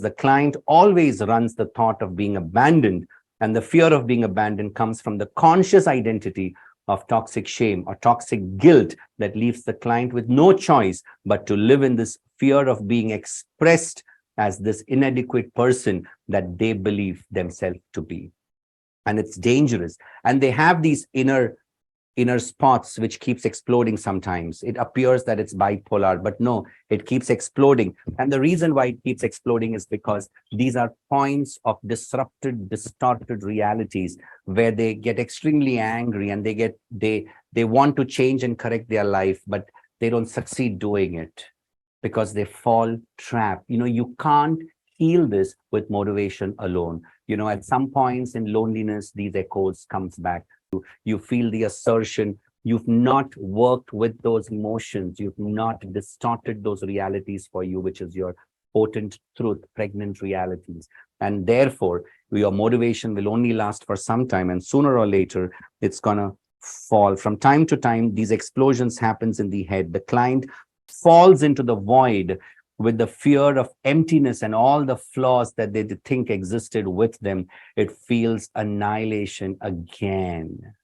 The client always runs the thought of being abandoned, and the fear of being abandoned comes from the conscious identity of toxic shame or toxic guilt that leaves the client with no choice but to live in this fear of being expressed as this inadequate person that they believe themselves to be. And it's dangerous. And they have these inner spots which keeps exploding. Sometimes it appears that it's bipolar, but no, it keeps exploding. And the reason why it keeps exploding is because these are points of distorted realities where they get extremely angry, and they want to change and correct their life, but they don't succeed doing it because they fall trapped. You can't heal this with motivation alone. At some points in loneliness, these echoes comes back. You feel the assertion. You've not worked with those emotions. You've not distorted those realities for you, which is your potent truth, pregnant realities. And therefore, your motivation will only last for some time, and sooner or later, it's gonna fall. From time to time, these explosions happens in the head. The client falls into the void with the fear of emptiness and all the flaws that they think existed with them. It feels annihilation again.